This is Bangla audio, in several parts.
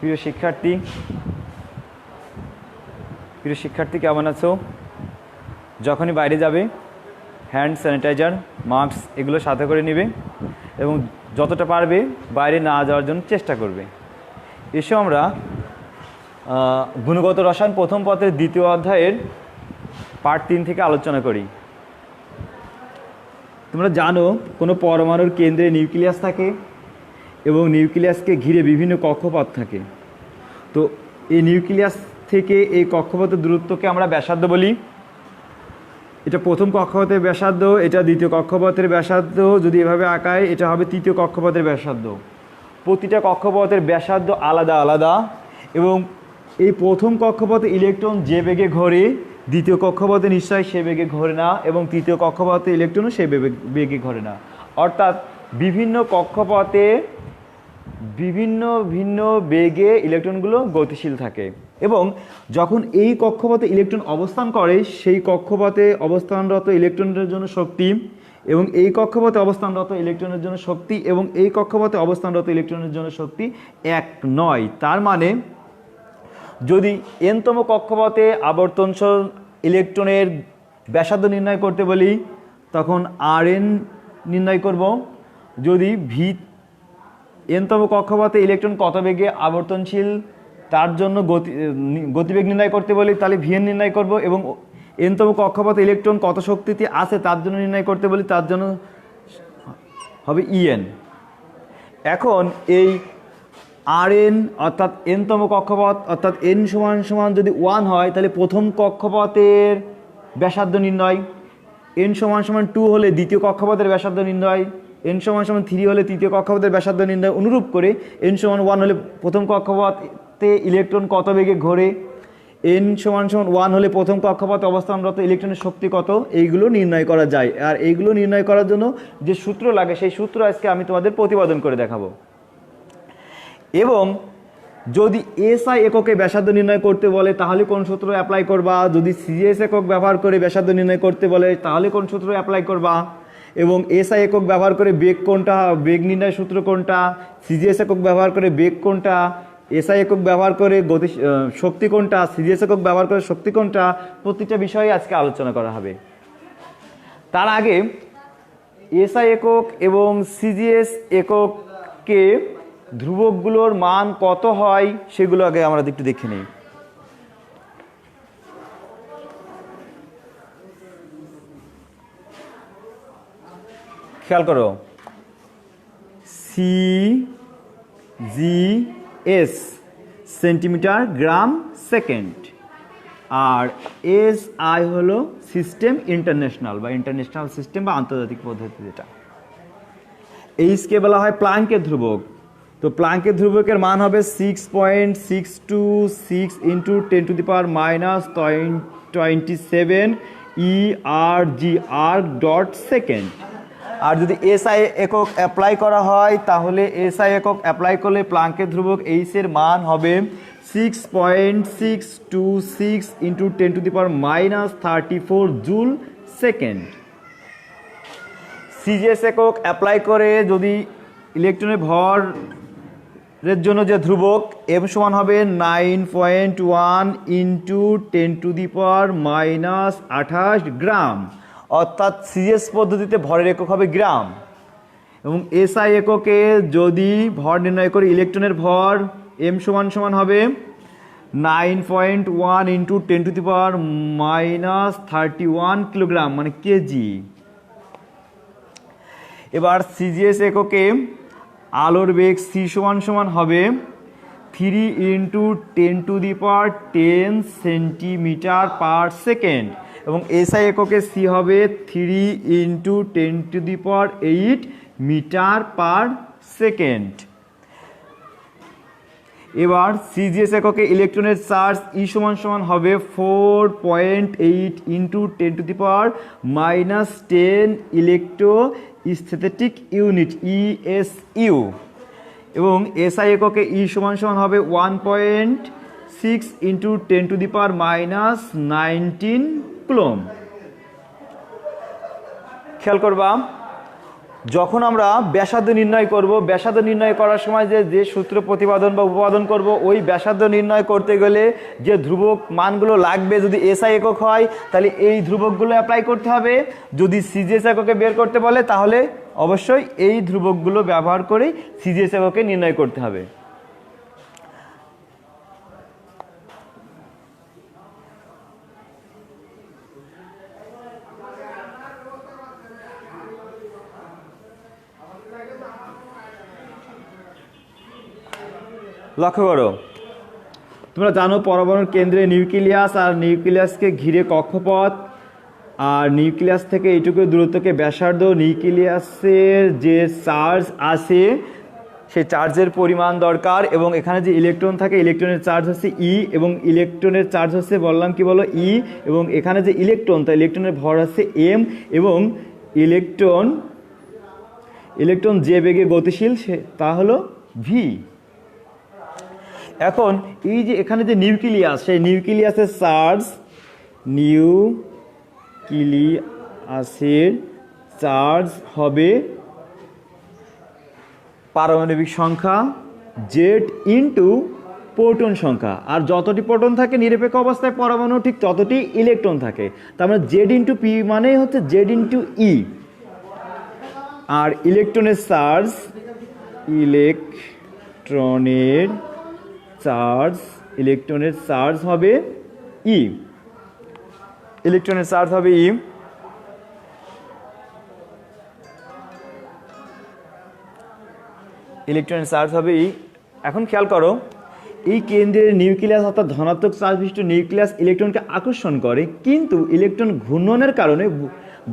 প্রিয় শিক্ষার্থী কেমন আছো? যখনই বাইরে যাবে হ্যান্ড স্যানিটাইজার, মাস্ক এগুলো সাথে করে নেবে এবং যতটা পারবে বাইরে না যাওয়ার জন্য চেষ্টা করবে। এসো আমরা গুণগত রসায়ন প্রথম পত্রের দ্বিতীয় অধ্যায়ের পার্ট 3 থেকে আলোচনা করি। তোমরা জানো কোনো পরমাণুর কেন্দ্রে নিউক্লিয়াস থাকে এবং নিউক্লিয়াসকে ঘিরে বিভিন্ন কক্ষপথ থাকে। তো এই নিউক্লিয়াস থেকে এই কক্ষপথের দূরত্বকে আমরা ব্যাসার্ধ বলি। এটা প্রথম কক্ষপথের ব্যাসার্ধ, এটা দ্বিতীয় কক্ষপথের ব্যাসার্ধ। যদি এভাবে আঁকায় এটা হবে তৃতীয় কক্ষপথের ব্যাসার্ধ। প্রতিটা কক্ষপথের ব্যাসার্ধ আলাদা আলাদা এবং এই প্রথম কক্ষপথে ইলেকট্রন যে বেগে ঘোরে দ্বিতীয় কক্ষপথে নিশ্চয়ই সে বেগে ঘোরে না এবং তৃতীয় কক্ষপথে ইলেকট্রনও সে বেগে ঘোরে না। অর্থাৎ বিভিন্ন কক্ষপথে ভিন্ন বেগে ইলেকট্রনগুলো গতিশীল থাকে এবং যখন এই কক্ষপথে ইলেকট্রন অবস্থান করে সেই কক্ষপথে অবস্থানরত ইলেকট্রনের জন্য শক্তি এবং এই কক্ষপথে অবস্থানরত ইলেকট্রনের জন্য শক্তি এবং এই কক্ষপথে অবস্থানরত ইলেকট্রনের জন্য শক্তি এক নয়। তার মানে যদি এনতম কক্ষপথে আবর্তনশীল ইলেকট্রনের ব্যাসার্ধ নির্ণয় করতে বলি তখন Rn নির্ণয় করব। যদি এনতম কক্ষপথে ইলেকট্রন কত বেগে আবর্তনশীল তার জন্য গতিবেগ নির্ণয় করতে বলি তাহলে Vn নির্ণয় করব এবং এনতম কক্ষপথে ইলেকট্রন কত শক্তিতে আছে তার জন্য নির্ণয় করতে বলি তার জন্য হবে En। এখন এই Rn অর্থাৎ এনতম কক্ষপথ অর্থাৎ n সমান যদি 1 হয় তাহলে প্রথম কক্ষপথের ব্যাসার্ধ নির্ণয়, n সমান 2 হলে দ্বিতীয় কক্ষপথের ব্যাসার্ধ নির্ণয়, n সমান 3 হলে তৃতীয় কক্ষপথের ব্যাসার্ধ নির্ণয়। অনুরূপ করে n সমান 1 হলে প্রথম কক্ষপথে ইলেকট্রন কত বেগে ঘোরে, n সমান 1 হলে প্রথম কক্ষপথে অবস্থানরত ইলেকট্রনের শক্তি কত, এইগুলো নির্ণয় করা যায়। আর এইগুলো নির্ণয় করার জন্য যে সূত্র লাগে সেই সূত্র আজকে আমি তোমাদের প্রতিপাদন করে দেখাবো। এবং যদি এসআই এককে ব্যাসার্ধ নির্ণয় করতে বলে তাহলে কোন সূত্র অ্যাপ্লাই করবা, যদি সিজিএস একক ব্যবহার করে ব্যাসার্ধ নির্ণয় করতে বলে তাহলে কোন সূত্র অ্যাপ্লাই করবা, এবং এসআই একক ব্যবহার করে বেগ কোনটা, বেগ নির্ণয় সূত্র কোনটা, সিজিএস একক ব্যবহার করে বেগ কোনটা, এসআই একক ব্যবহার করে শক্তি কোনটা, সিজিএস একক ব্যবহার করে শক্তি কোনটা, প্রতিটা বিষয়ে আজকে আলোচনা করা হবে। তার আগে এসআই একক এবং সিজিএস এককে ধ্রুবকগুলোর মান কত হয় সেগুলো আগে আমরা একটু দেখে নিই। খেয়াল করো, সিজিএস সেন্টিমিটার গ্রাম সেকেন্ড আর এসআই হলো সিস্টেম ইন্টারন্যাশনাল বা ইন্টারন্যাশনাল সিস্টেম বা আন্তর্জাতিক পদ্ধতি। যেটা এইচকে বলা হয় প্লাঙ্কের ধ্রুবক। তো প্লাঙ্কের ধ্রুবকের মান হবে 6.626 ইন্টু 10⁻⁻27 ERG/সেকেন্ড। আর যদি এসআই একক অ্যাপ্লাই করা হয় তাহলে এসআই একক অ্যাপ্লাই করলে প্লাঙ্কের ধ্রুবক এইচ এর মান হবে 6.626 ইন্টু 10⁻⁻34 জুল সেকেন্ড। সিজিএস একক অ্যাপ্লাই করে যদি ইলেকট্রনের ভরের জন্য যে ধ্রুবক এম সমান হবে 9.1 ইন্টু 10⁻⁻28 গ্রাম, অর্থাৎ সিজিএস পদ্ধতিতে ভরের একক হবে গ্রাম। এবং এসআই এককে যদি ভর নির্ণয় করে ইলেকট্রনের ভর এম সমান হবে 9.1 ইন্টু 10⁻31 কিলোগ্রাম মানে কেজি। এবার সিজিএস এককে আলোর বেগ সি সমান হবে 3 ইন্টু 10⁻10 সেন্টিমিটার পার সেকেন্ড এবং এসআই এককে সি হবে 3 ইন্টু 10⁸ মিটার পার সেকেন্ড। এবার সিজিএস এককে ইলেকট্রনের চার্জ ই সমান হবে 4.8 ইন্টু 10⁻⁻10 ইলেকট্রোস্ট্যাটিক ইউনিট ESU এবং এসআই এককে ই সমান হবে 1.6 ইন্টু 10⁻⁻19 কুলম্ব। খেয়াল করবা যখন আমরা ব্যাসার্ধ নির্ণয় করব, ব্যাসার্ধ নির্ণয় করার সময় যে সূত্র প্রতিপাদন বা উপপাদন করব, ওই ব্যাসার্ধ নির্ণয় করতে গেলে যে ধ্রুবক মানগুলো লাগবে, যদি এসআই একক হয় তাহলে এই ধ্রুবকগুলো অ্যাপ্লাই করতে হবে। যদি সিজিএস এককে বের করতে বলে তাহলে অবশ্যই এই ধ্রুবকগুলো ব্যবহার করে সিজিএস এককে নির্ণয় করতে হবে। লক্ষ্য করো, তোমরা জানো পরমাণুর কেন্দ্রে নিউক্লিয়াস আর নিউক্লিয়াসকে ঘিরে কক্ষপথ, আর নিউক্লিয়াস থেকে এইটুকু দূরত্বকে ব্যাসার্ধ। নিউক্লিয়াসের যে চার্জ আছে সেই চার্জের পরিমাণ দরকার, এবং এখানে যে ইলেকট্রন থাকে ইলেকট্রনের চার্জ হচ্ছে ই, এবং ইলেকট্রনের চার্জ হচ্ছে বললাম কি বলো ই, এবং এখানে যে ইলেকট্রন তা ইলেকট্রনের ভর হচ্ছে এম, এবং ইলেকট্রন যে বেগে গতিশীল সে তা হলো ভি। এখন এই যে এখানে যে নিউক্লিয়াস, সেই নিউক্লিয়াসের চার্জ হবে পারমাণবিক সংখ্যা জেড ইন্টু প্রোটন সংখ্যা, আর যতটি প্রোটন থাকে নিরপেক্ষ অবস্থায় পরমাণু ঠিক ততটি ইলেকট্রন থাকে। তার মানে জেড ইন্টু পি মানেই হচ্ছে জেড ইন্টু ই। আর ইলেকট্রনের চার্জ হবে ই। ইলেকট্রনের চার্জ হবে ই। এখন খেয়াল করো, এই কেন্দ্রের নিউক্লিয়াস অর্থাৎ ধনাত্মক চার্জ বিশিষ্ট নিউক্লিয়াস ইলেকট্রনকে আকর্ষণ করে, কিন্তু ইলেকট্রন ঘূর্ণনের কারণে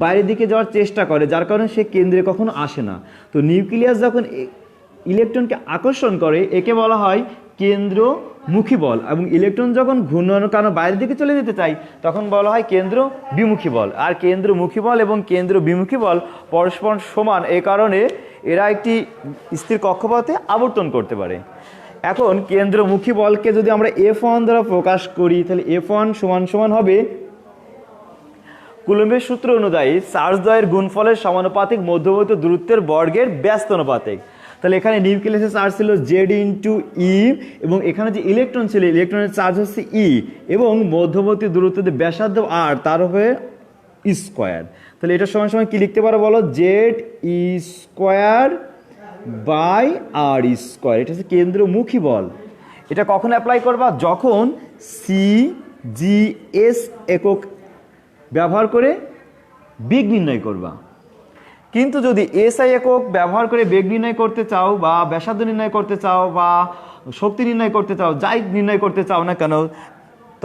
বাইরের দিকে যাওয়ার চেষ্টা করে, যার কারণে সে কেন্দ্রে কখনো আসে না। তো নিউক্লিয়াস যখন ইলেকট্রনকে আকর্ষণ করে একে বলা হয় কেন্দ্রমুখী বল, এবং ইলেকট্রন যখন ঘূর্ণনের কারণে বাইরের দিকে চলে যেতে চায় তখন বলা হয় কেন্দ্র বিমুখী বল। আর কেন্দ্রমুখী বল এবং কেন্দ্র বিমুখী বল পরস্পর সমান, এই কারণে এরা একটি স্থির কক্ষপথে আবর্তন করতে পারে। এখন কেন্দ্রমুখী বলকে যদি আমরা F1 দ্বারা প্রকাশ করি তাহলে F1 সমান হবে কুলম্বের সূত্র অনুযায়ী চার্জদ্বয়ের গুণফলের সমানুপাতিক মধ্যবর্তী দূরত্বের বর্গের ব্যস্ত অনুপাতিক। তাহলে এখানে নিউক্লিয়াসের চার্জ ছিল জেড ইন্টু ই, এবং এখানে যে ইলেকট্রন ছিল ইলেকট্রনের চার্জ হচ্ছে ই, এবং মধ্যবর্তী দূরত্বের ব্যাসার্ধ আর, তার হবে স্কোয়ার। তাহলে এটা সমান কি লিখতে পারো বলো, Z E square by R square. এটা হচ্ছে কেন্দ্রমুখী বল। এটা কখন অ্যাপ্লাই করবা, যখন সিজিএস একক ব্যবহার করে বেগ নির্ণয় করবা। কিন্তু যদি এসআই একক ব্যবহার করে বেগ নির্ণয় করতে চাও, বা ব্যাসার্ধ নির্ণয় করতে চাও, বা শক্তি নির্ণয় করতে চাও, যাই নির্ণয় করতে চাও না কেন,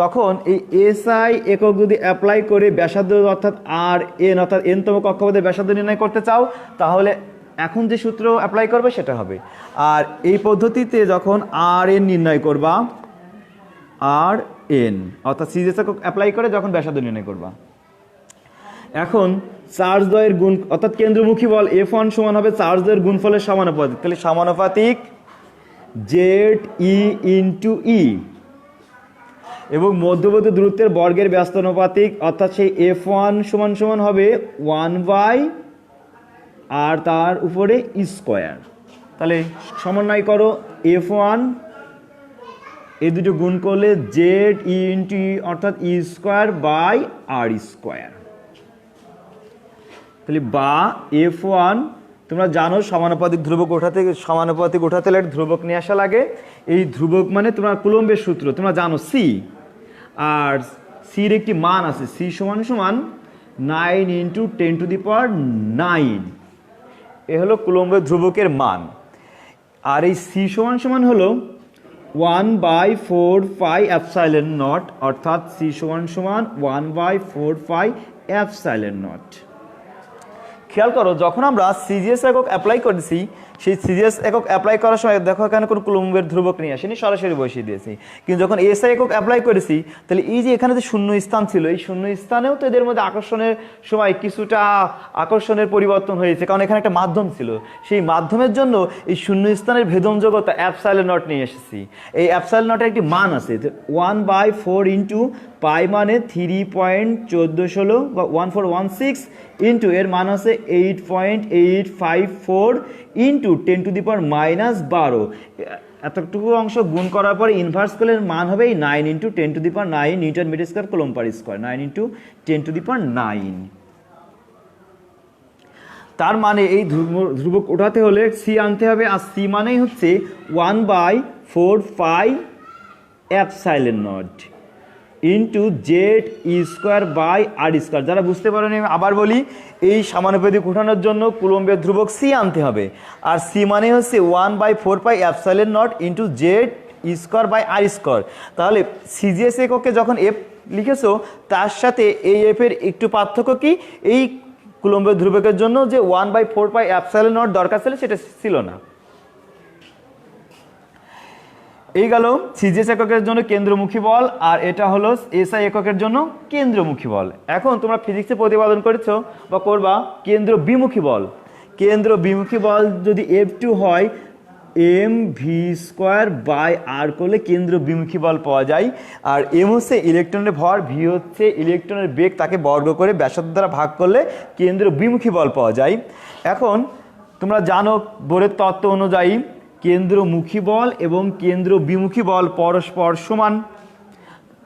তখন এই এসআই একক যদি অ্যাপ্লাই করে ব্যাসার্ধ অর্থাৎ আর এন অর্থাৎ এনতম কক্ষপথের ব্যাসার্ধ নির্ণয় করতে চাও, তাহলে এখন যে সূত্র অ্যাপ্লাই করবে সেটা হবে। আর এই পদ্ধতিতে যখন আর এন নির্ণয় করবা, আর এন অর্থাৎ সিজিএস একক অ্যাপ্লাই করে যখন ব্যাসার্ধ নির্ণয় করবা, এখন চার্জদ্বয়ের গুণ অর্থাৎ কেন্দ্রমুখী বল F1 সমান হবে চার্জদ্বয়ের গুণফলের সমানুপাতিক। তাহলে সমানুপাতিক জেড ই ইন্টু ই, এবং মধ্যবর্তী দূরত্বের বর্গের ব্যস্ত অনুপাতিক, অর্থাৎ সেই F1 সমান হবে 1 আর তার উপরে স্কোয়ার। তাহলে সমন্বয় করো, F1 এই দুটো গুণ করলে জেড ই ইন্টু ই অর্থাৎ ই স্কোয়ার বাই আর স্কোয়ার। তাহলে বা F1, তোমরা জানো সমানুপাতিক ধ্রুবক ওঠাতে ধ্রুবক নিয়ে আসা লাগে। এই ধ্রুবক মানে তোমার কুলম্বের সূত্র তোমরা জানো সি, আর সির একটি মান আছে, সি সমান 9 ইন্টু 10⁹। এ হলো কুলম্বের ধ্রুবকের মান। আর এই সি সমান হলো 1/4πε0, অর্থাৎ সি সমান 1/4πε0। খেয়াল করো, যখন আমরা সিজিএস একক অ্যাপ্লাই করেছি, সেই সিজিএস একক অ্যাপ্লাই করার সময় দেখো এখানে কোনো কুলম্বের ধ্রুবক নিয়ে আসেনি, সরাসরি বসিয়ে দিয়েছি। কিন্তু যখন এসআই একক অ্যাপ্লাই করেছি, তাহলে এই যে এখানে যে শূন্য স্থান ছিল, এই শূন্য স্থানেও তো এদের মধ্যে আকর্ষণের সময় কিছুটা আকর্ষণের পরিবর্তন হয়েছে, কারণ এখানে একটা মাধ্যম ছিল। সেই মাধ্যমের জন্য এই শূন্য স্থানের ভেদনযোগ্যতা ε0 নিয়ে এসেছি। এই ε0 একটি মান আছে 1/4 ইন্টু পাই মানে 3.1416 বা 1416 ইন্টু এর মান আছে 8.854 ইন্টু 10⁻⁻12। এতটুকু অংশ গুণ করার পরে ইনভার্স করলে মান হবে এই 9 into 10⁹ newton metre square coulomb per square, 9 into 10⁹। তার মানে এই ধ্রুবক ওঠাতে হলে সি আনতে হবে, আর সি মানেই হচ্ছে 1/4 pi epsilon nought into Z E square by R square. যারা বুঝতে পারেনি আবার বলি, এই সমানুপাতিক উঠানোর জন্য কুলম্বের ধ্রুবক সি আনতে হবে, আর সি মানে হচ্ছে 1/4 pi epsilon nought into Z E square by R square. তাহলে সিজিএস এককে যখন এফ লিখেছো তার সাথে এই এফের একটু পার্থক্য কি, এই কুলম্বের ধ্রুবকের জন্য যে 1/4 পাই এপসাইলন নট দরকার ছিল সেটা ছিল না। এই গেল সিজিএস এককের জন্য কেন্দ্রমুখী বল, আর এটা হলো এসআই এককের জন্য কেন্দ্রমুখী বল। এখন তোমরা ফিজিক্সে প্রতিপাদন করেছো বা করবা কেন্দ্র বিমুখী বল। কেন্দ্র বিমুখী বল যদি F2 হয় mv² বাই আর করলে কেন্দ্র বিমুখী বল পাওয়া যায়। আর এম হচ্ছে ইলেকট্রনের ভর, ভি হচ্ছে ইলেকট্রনের বেগ, তাকে বর্গ করে ব্যাসার্ধ দ্বারা ভাগ করলে কেন্দ্র বিমুখী বল পাওয়া যায়। এখন তোমরা জানো বোরের তত্ত্ব অনুযায়ী কেন্দ্রমুখী বল এবং কেন্দ্র বিমুখী বল পরস্পর সমান।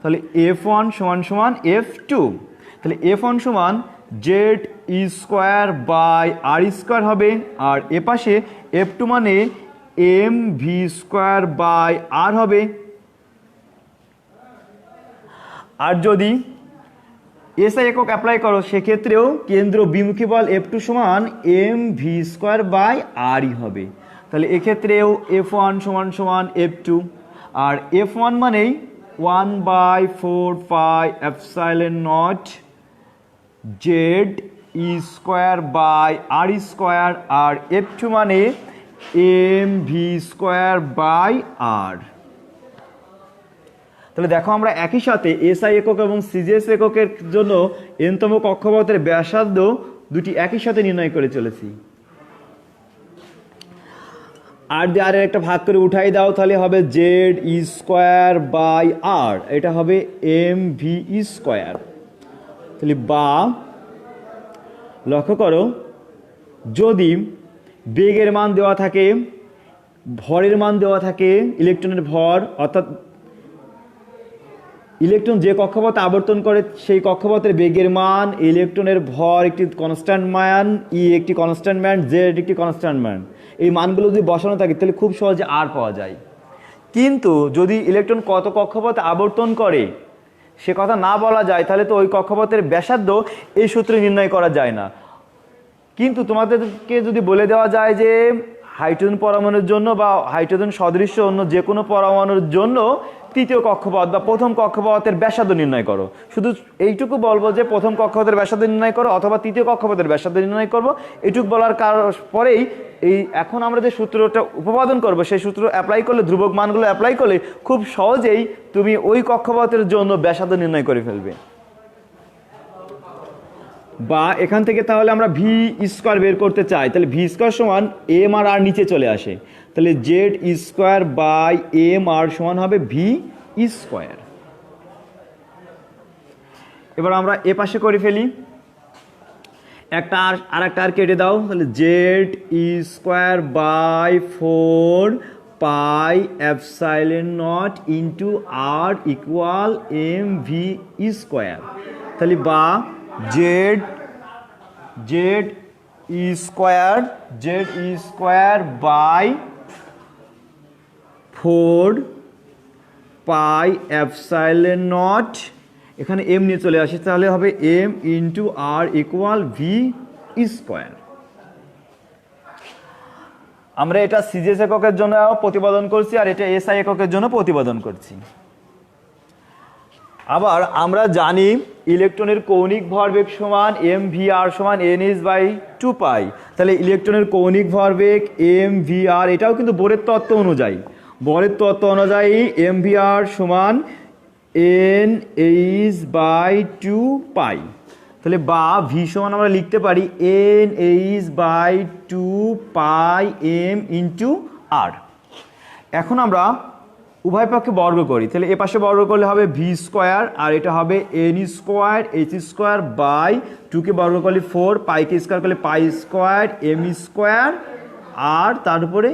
তাহলে F1 সমান F2। তাহলে F1 সমান Z E square by R square হবে, আর এপাশে F2 মানে mv² বাই আর হবে। আর যদি এসআই একক অ্যাপ্লাই করো সেক্ষেত্রেও কেন্দ্র বিমুখী বল F2 সমান mv² বাই আরই হবে। তাহলে এক্ষেত্রেও F1 সমান F2, আর F1 মানেই 1/4 pi epsilon nought Z E square by R square, আর F2 মানে mv² বাই আর। তাহলে দেখো আমরা একই সাথে এসআই একক এবং সিজিএস এককের জন্য এনতম কক্ষপথের ব্যাসার্ধ দুটি একই সাথে নির্ণয় করে চলেছি। আর দিয়ে আর একটা ভাগ করে উঠাই দাও, তাহলে হবে জেড ই স্কোয়ার বাই আর, এটা হবে mv²। তাহলে বা লক্ষ্য করো, যদি বেগের মান দেওয়া থাকে, ভরের মান দেওয়া থাকে, ইলেকট্রনের ভর অর্থাৎ ইলেকট্রন যে কক্ষপথে আবর্তন করে সেই কক্ষপথের বেগের মান, ইলেকট্রনের ভর একটি কনস্ট্যান্ট মান, ই একটি কনস্ট্যান্ট মান, জেড একটি কনস্ট্যান্ট মান, এই মানগুলো যদি বসানো থাকে তাহলে খুব সহজে আর পাওয়া যায়। কিন্তু যদি ইলেকট্রন কত কক্ষপথে আবর্তন করে সে কথা না বলা যায় তাহলে তো ওই কক্ষপথের ব্যাসার্ধ এই সূত্রে নির্ণয় করা যায় না। কিন্তু তোমাদেরকে যদি বলে দেওয়া যায় যে হাইড্রোজেন পরমাণুর জন্য বা হাইড্রোজেন সদৃশ্য অন্য যে কোনো পরমাণুর জন্য তৃতীয় কক্ষপথ বা প্রথম কক্ষপথের ব্যাসার্ধ নির্ণয় করো, শুধু এইটুকু বলবো যে প্রথম কক্ষপথের ব্যাসার্ধ নির্ণয় করো অথবা তৃতীয় কক্ষপথের ব্যাসার্ধ নির্ণয় করবো, এইটুকু বলার পরেই এই এখন আমরা যে সূত্রটা উপপাদন করবো সেই সূত্র অ্যাপ্লাই করলে, ধ্রুবক মানগুলো অ্যাপ্লাই করলে খুব সহজেই তুমি ওই কক্ষপথের জন্য ব্যাসার্ধ নির্ণয় করে ফেলবে। বা এখান থেকে তাহলে আমরা v² বের করতে চাই, তাহলে v² সমান এম আর আর নিচে চলে আসে, তাহলে Z square by M R সমান হবে v²। এবার আমরা এ পাশে করে ফেলি, একটা আর একটা আর কেটে দাও, তাহলে Z square by 4 pi epsilon nought into R equal mv²। তাহলে বা Z square by 4 pi epsilon nought, এখানে এম নিয়ে চলে আসে, তাহলে হবে M into R equal v²। আমরা এটা সিজিএস এককের জন্য প্রতিপাদন করছি আর এটা এসআই এককের জন্য প্রতিপাদন করছি। আবার আমরা জানি ইলেকট্রনের কৌণিক ভরবেগ সমান mvr সমান nh/2 পাই। তাহলে ইলেকট্রনের কৌণিক ভরবেগ mvr, এটাও কিন্তু বোরের তত্ত্ব অনুযায়ী mvr সমান nh/2 পাই। তাহলে বা ভি সমান আমরা লিখতে পারি nh/2 পাই m ইন্টু আর। এখন আমরা উভয় পক্ষে বর্গ করি, তাহলে এ পাশে বর্গ করলে হবে ভি স্কোয়ার, আর এটা হবে N square H square by 2কে বর্গ করলে 4, পাইকে স্কোয়ার করলে পাই স্কোয়ার এম স্কোয়ার আর তার উপরে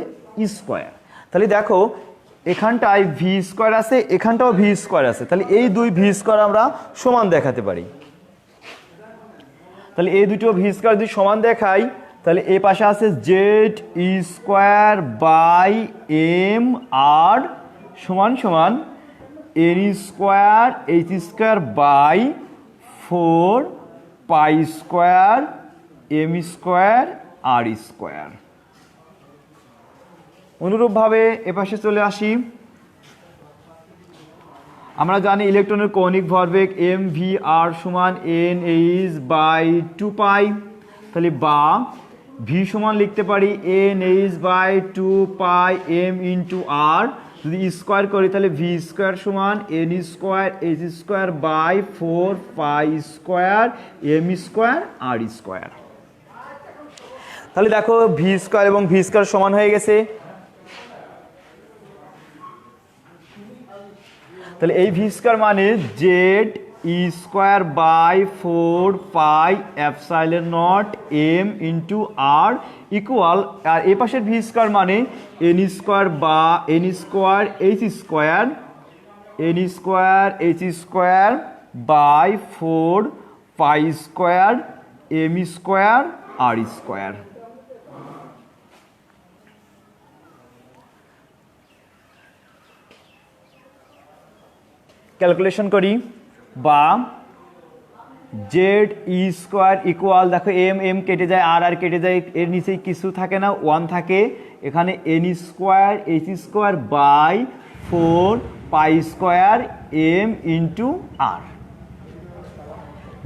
স্কোয়ার। তাহলে দেখো এখানটায় ভি স্কোয়ার আছে, এখানটাও ভি স্কোয়ার আছে, তাহলে এই দুই ভি স্কোয়ার আমরা সমান দেখাতে পারি। তাহলে এই দুটো ভি স্কোয়ার যদি সমান দেখাই, তাহলে এ পাশে আছে Z square by M R সমান সমান N square H square by 4 pi square M square R square. অনুরূপভাবে এপাশে চলে আসি, আমরা জানি ইলেকট্রনের কৌণিক ভরবেগ এম ভি আর সমান এন এইচ বাই 2 পাই, তাহলে বা ভি সমান লিখতে পারি N H by 2 pi M into R, যদি স্কোয়ার করি তাহলে ভি স্কোয়ার সমান N square H square by 4 pi square M square R square. তাহলে দেখো ভি স্কোয়ার এবং ভি স্কোয়ার সমান হয়ে গেছে। তাহলে এই ভি স্কোয়ার মানে Z square by 4 pi epsilon not M into R equal, আর এ পাশের ভি স্কোয়ার মানে এন স্কোয়ার বা N square H square H square by 4 pi square M square R square. Calculation করি, বা জেড স্কোয়ার ইকুয়াল, দেখো এম এম কেটে যায় আর আর কেটে যায়, এর নিচেই কিছু থাকে না, 1 থাকে, এখানে N square H square by 4 pi square M into R.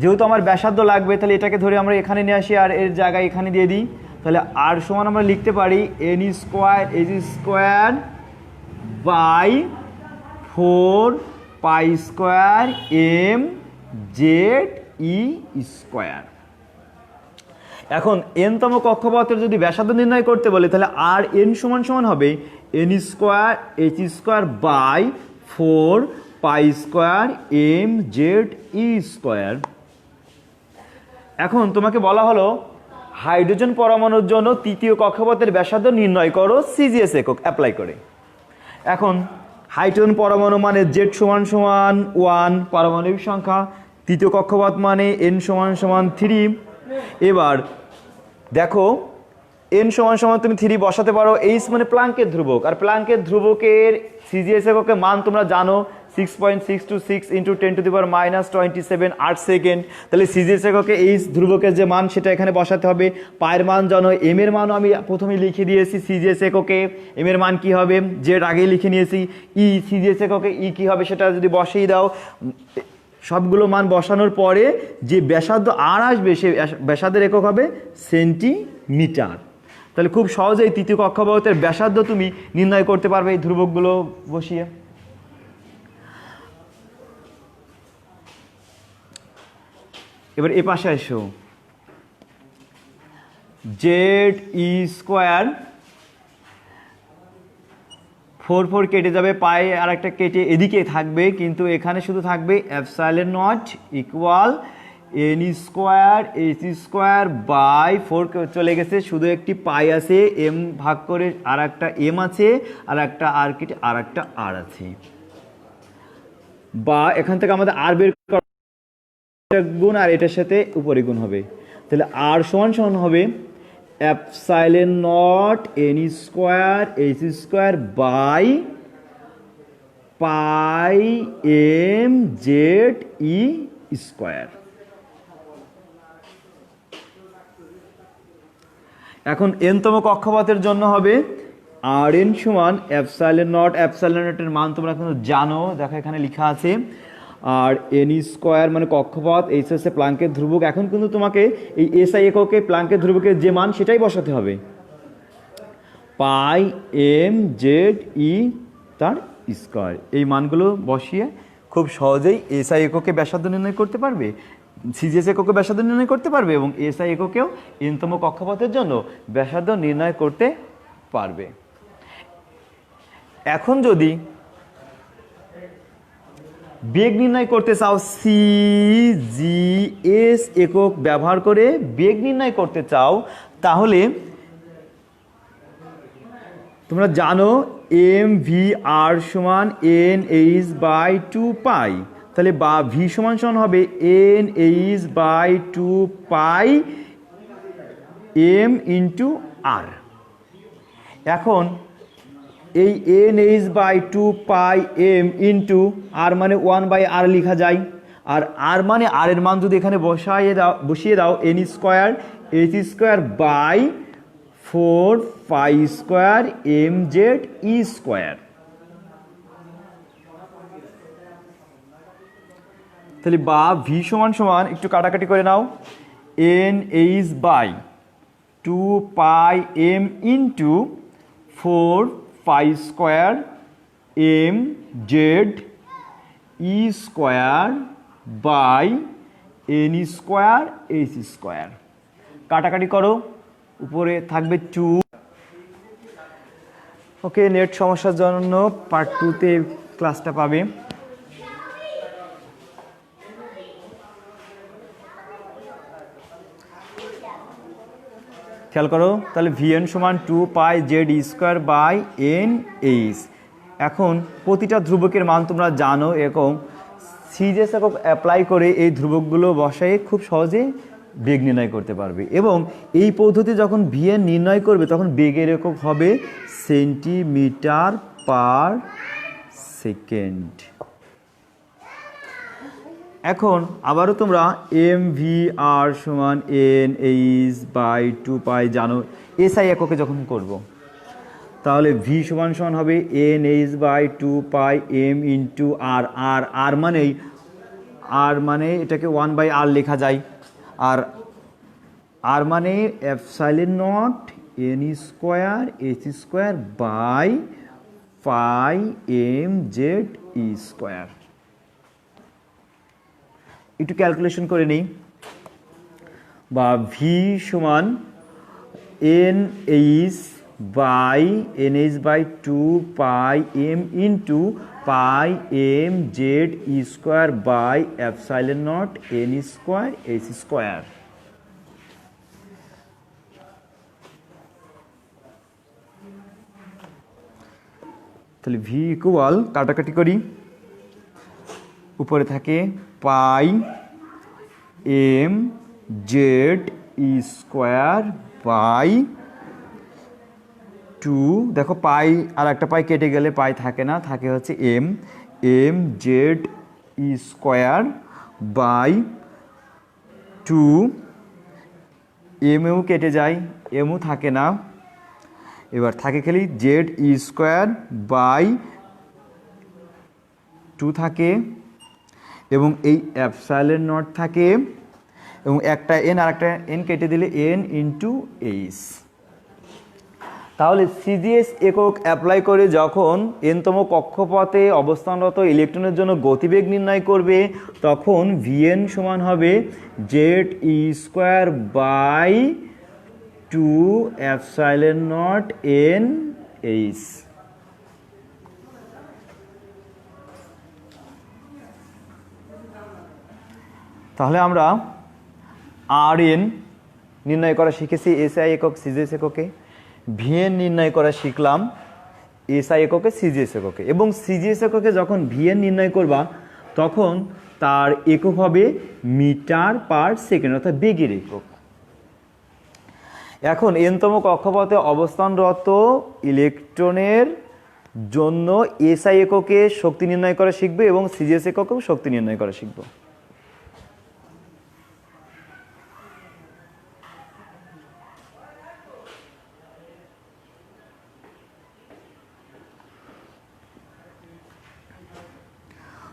যেহেতু আমার ব্যাসার্ধ লাগবে, তাহলে এটাকে ধরে আমরা এখানে নিয়ে আসি আর এর জায়গায় এখানে দিয়ে দিই, তাহলে আর সমান আমরা লিখতে পারি N square H square by 4 pi square M Z E square. এখন এনতম কক্ষপথের যদি ব্যাসার্ধ নির্ণয় করতে বলে, তাহলে আর এন সমান সমান হবে N square H square by 4 pi square M Z E square. এখন তোমাকে বলা হলো হাইড্রোজেন পরমাণুর জন্য তৃতীয় কক্ষপথের ব্যাসার্ধ নির্ণয় করো সিজিএস একক অ্যাপ্লাই করে। এখন হাইড্রোজেন পরমাণু মানে জেড সমান সমান 1 পারমাণবিক সংখ্যা, তৃতীয় কক্ষপথ মানে এন সমান সমান 3। এবার দেখো এন সমান সমান তুমি 3 বসাতে পারো, এইচ মানে প্লাঙ্কের ধ্রুবক, আর প্লাঙ্কের ধ্রুবকের সিজিএস এককের মান তোমরা জানো 6.626 ইন্টু 10⁻⁻27 8 সেকেন্ড। তাহলে সিজিএস এককে এইচ ধ্রুবকের যে মান সেটা এখানে বসাতে হবে। পায়ের মান জানো, এম এর মানও আমি প্রথমে লিখে দিয়েছি সিজিএস এককে, এম এর মান কি হবে জেড আগেই লিখে নিয়েছি, ই সিজিএস এককে ই কি হবে সেটা যদি বসিয়ে দাও, সবগুলো মান বসানোর পরে যে ব্যাসার্ধ আর আসবে সে ব্যাসার্ধের একক হবে সেন্টিমিটার। তাহলে খুব সহজেই তৃতীয় কক্ষপথের ব্যাসার্ধ তুমি নির্ণয় করতে পারবে এই ধ্রুবকগুলো বসিয়ে। এবার এ পাশে আসো, জেড ই স্কোয়ার 4 কেটে যাবে, পাই আর একটা কেটে এদিকে থাকবে, কিন্তু এখানে শুধু থাকবে epsilon nought equal N square H square by 4 চলে গেছে, শুধু একটি পাই আছে, এম ভাগ করে আর একটা এম আছে, আর একটা আর কেটে আর একটা আর আছে, বা এখান থেকে আমাদের আর বের গুণ আর এটার সাথে উপরে গুণ হবে, তাহলে আর সমান সমান হবে epsilon not N square H square by pi M Z E square. এখন এনতম কক্ষপথের জন্য হবে আর এন সমান এপসাইলন নটের মান তোমরা কিন্তু জানো, দেখো এখানে লেখা আছে, আর এন স্কোয়ার মানে কক্ষপথ, এইচ হচ্ছে প্লাঙ্কের ধ্রুবক। এখন কিন্তু তোমাকে এই এসআই এককে প্লাঙ্কের ধ্রুবকের যে মান সেটাই বসাতে হবে, পাই এম জেড ই তার স্কোয়ার। এই মানগুলো বসিয়ে খুব সহজেই এসআই এককে ব্যাসার্ধ নির্ণয় করতে পারবে, সিজিএস এককে ব্যাসার্ধ নির্ণয় করতে পারবে, এবং এসআই এককেও এনতম কক্ষপথের জন্য ব্যাসার্ধ নির্ণয় করতে পারবে। এখন যদি বেগ নির্ণয় করতে চাও, সিজিএস একক ব্যবহার করে বেগ নির্ণয় করতে চাও, তাহলে তোমরা জানো এম ভি আর সমান N H by two pi, তাহলে বা ভি সমান সমান হবে N H by two pi M into R. এখন এই N H by two pi M into R মানে ওয়ান বাই আর লেখা যায়, আর আর মানে আর এর মান যদি এখানে বসিয়ে দাও N square H square by four pi square M Z E square. তাহলে বা ভি সমান সমান একটু কাটাকাটি করে নাও, N H by two pi M into four pi square M Z E square by N square H square. কাটাকাটি করো, উপরে থাকবে টু। ওকে, নেট সমস্যার জন্য পার্ট 2-তে ক্লাসটা পাবে। খেয়াল করো, তাহলে ভিএন সমান two pi Z square by N H. এখন প্রতিটা ধ্রুবকের মান তোমরা জানো, এরকম সিজিএস একক অ্যাপ্লাই করে এই ধ্রুবকগুলো বসায়ে খুব সহজে বেগ নির্ণয় করতে পারবে। এবং এই পদ্ধতি যখন ভিএন নির্ণয় করবে তখন বেগের একক হবে সেন্টিমিটার পার সেকেন্ড। এখন আবারও তোমরা এম ভি আর সমান এন এইচ বাই টু পাই জানো, এসআই এককে যখন করব তাহলে ভি সমান সমান হবে N H by two pi M into R. আর আর মানে এটাকে ওয়ান বাই আর লেখা যায়, আর আর মানে epsilon not N square H square by pi M Z E square. একটু ক্যালকুলেশন করে নিই, বা ভি সমান N H by two pi M into pi M Z E square by epsilon not N square H square. তাহলে ভি ইকুয়াল, কাটাকাটি করি, উপরে থাকে pi M Z E square by two, দেখো পাই আর একটা পাই কেটে গেলে পাই থাকে না, থাকে হচ্ছে M M Z E square by two, এমও কেটে যায়, এমও থাকে না, এবার থাকে খালি Z E square by two থাকে, এবং এই এপসাইলন নট থাকে, এবং একটা এন আর একটা এন কেটে দিলে এন ইন্টু এইচ। তাহলে সিজিএস একক অ্যাপ্লাই করে যখন এনতম কক্ষপথে অবস্থানরত ইলেকট্রনের জন্য গতিবেগ নির্ণয় করবে তখন ভিএন সমান হবে Z E square by two epsilon not N H. তাহলে আমরা আর এন নির্ণয় করা শিখেছি এসআই একক সিজিএস এককে, ভিএন নির্ণয় করা শিখলাম এসআই এককে সিজিএস এককে, এবং সিজিএস এককে যখন ভিএন নির্ণয় করবা তখন তার একক হবে মিটার পার সেকেন্ড, অর্থাৎ বেগের একক। এখন এনতম কক্ষপথে অবস্থানরত ইলেকট্রনের জন্য এসআই এককে শক্তি নির্ণয় করা শিখবে এবং সিজিএস এককেও শক্তি নির্ণয় করা শিখব।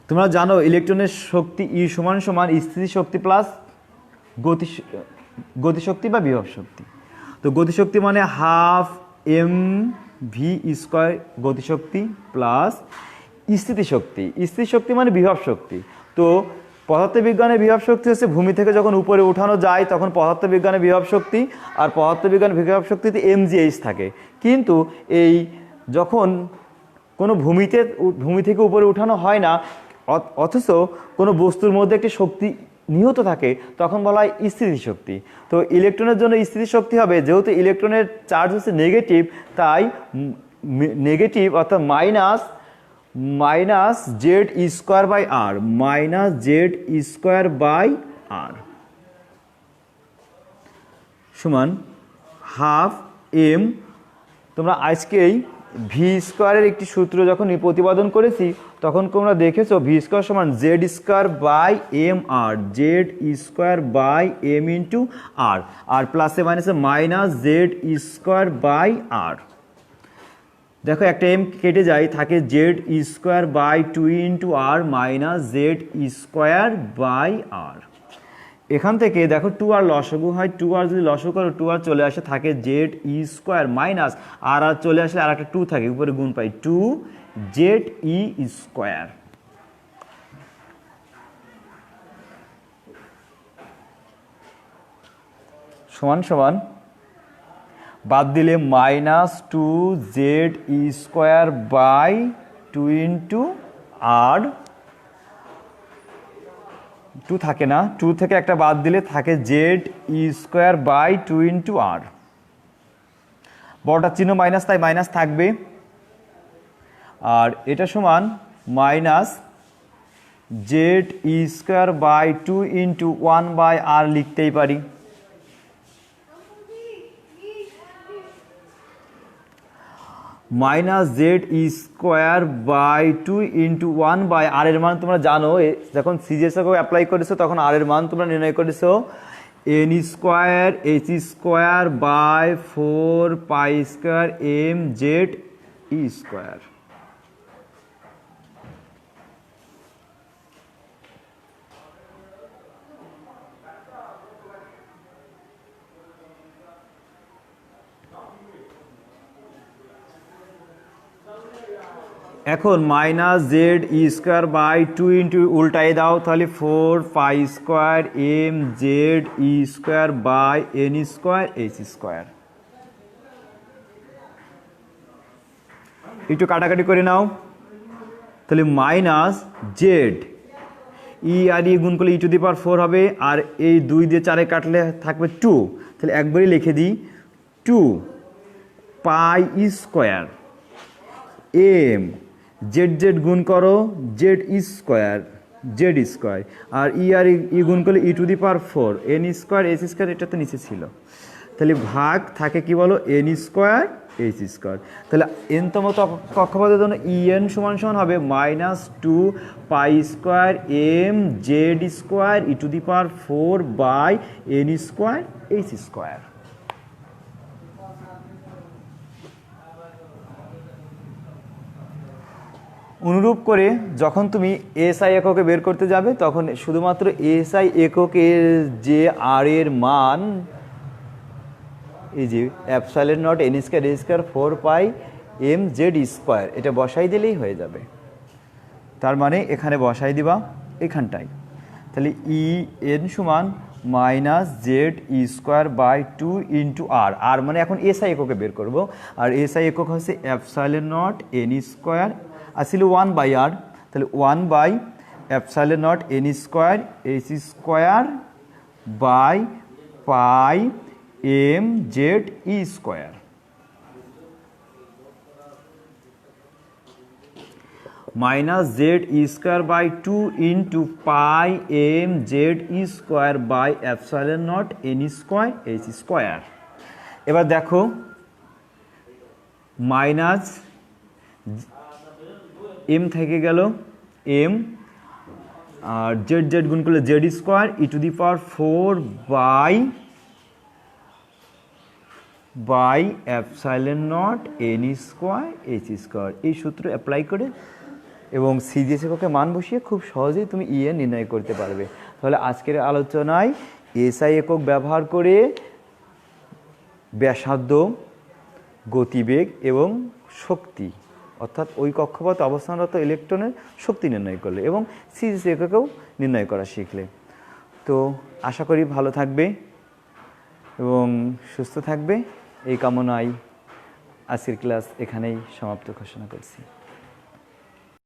তোমরা জানো ইলেকট্রনের শক্তি ই সমান সমান স্থিতিশক্তি প্লাস গতিশক্তি বা বিভব শক্তি। তো গতিশক্তি মানে হাফ এম ভি স্কোয়ার গতিশক্তি প্লাস স্থিতিশক্তি, স্থিতিশক্তি মানে বিভব শক্তি। তো পদার্থবিজ্ঞানের বিভব শক্তি হচ্ছে ভূমি থেকে যখন উপরে উঠানো যায় তখন পদার্থবিজ্ঞানের বিভব শক্তি, আর পদার্থবিজ্ঞানের বিভব শক্তিতে এমজিএইচ থাকে। কিন্তু এই যখন কোনো ভূমি থেকে উপরে উঠানো হয় না, অথচ কোনো বস্তুর মধ্যে একটি শক্তি নিহত থাকে তখন বলা হয় স্থিতিশক্তি। তো ইলেকট্রনের জন্য স্থিতিশক্তি হবে, যেহেতু ইলেকট্রনের চার্জ হচ্ছে নেগেটিভ, তাই নেগেটিভ অর্থাৎ minus Z square by R, minus Z square by R সমান হাফ এম। তোমরা আজকেই ভি স্কোয়ারের একটি সূত্র যখন প্রতিপাদন করেছি তখন তোমরা দেখেছো ভি স্কোয়ার সমান Z square by M R, Z square by M into R, আর প্লাসে মাইনাসে minus Z square by R. দেখো একটা এম কেটে যায়, থাকে Z square by two into R minus Z square by R. এখান থেকে দেখো টু আর লসাগু হয়, টু আর যদি লসাগু করো টু আর চলে আসে, থাকে জেড স্কোয়ার মাইনাস আর আর চলে আসলে আর একটা টু থাকে, উপরে গুণ পাই টু জেড স্কোয়ার। সমান সমান বাদ দিলে minus two Z square by two into R, two থাকে না, টু থেকে একটা বাদ দিলে থাকে Z square by two into R. বড়টার চিহ্ন মাইনাস, তাই মাইনাস থাকবে। আর এটা সমান minus Z square by two into one by R লিখতেই পারি। Minus Z square by two into one by R এর মান তোমরা জানো, যখন সিজিএসকে অ্যাপ্লাই করেছো তখন আর এর মান তোমরা নির্ণয় করেছো N square H square by four pi square M Z square. এখন minus Z square by two into উল্টাই দাও, তাহলে four pi square M Z square by N square H square. একটু কাটাকাটি করে নাও, তাহলে মাইনাস জেড আর গুণ করলে টু দি পাওয়ার ফোর হবে, আর এই দুই দিয়ে চারে কাটলে থাকবে টু, তাহলে একবারই লিখে দিই two pi square M Z Z গুণ করো জেড স্কোয়ার আর গুণ করলে to the power four N square H square, এটা তো নিচে ছিল, তাহলে ভাগ থাকে কি বলো এন স্কোয়ার এইচ স্কোয়ার। তাহলে এনতম কক্ষপথের জন্য এন সমান সমান হবে minus two pi square M Z square to the power four by N square H square. অনুরূপ করে যখন তুমি এসআই এককে বের করতে যাবে তখন শুধুমাত্র এসআই এককের যে আর এর মান, এই যে epsilon not N square A square four pi M Z square, এটা বসাই দিলেই হয়ে যাবে। তার মানে এখানে বসাই দিবা এখানটায়, তাহলে ই এন সমান minus Z square by two into R, R মানে এখন এসআই এককে বের করব, আর এসআই একক হচ্ছে এপসাইলন নট এন স্কোয়ার আসলে ওয়ান বাই আর, তাহলে one by epsilon not N square H square by pi M Z square. Minus Z square by two into pi M Z square by epsilon not N square H square. এবার দেখো মাইনাস এম থেকে গেল এম, আর জেড জেড গুণ করলে Z square to the power four by epsilon not N square H square. এই সূত্র অ্যাপ্লাই করে এবং সিজিএস এককে মান বসিয়ে খুব সহজেই তুমি ইএন নির্ণয় করতে পারবে। তাহলে আজকের আলোচনায় এসআই একক ব্যবহার করে ব্যাসার্ধ, গতিবেগ এবং শক্তি অর্থাৎ ওই কক্ষপথে অবস্থানরত ইলেকট্রনের শক্তি নির্ণয় করলে এবং সিজিএস এককেও নির্ণয় করা শিখলে। তো আশা করি ভালো থাকবে এবং সুস্থ থাকবে, এই কামনায় আজকের ক্লাস এখানেই সমাপ্ত ঘোষণা করছি।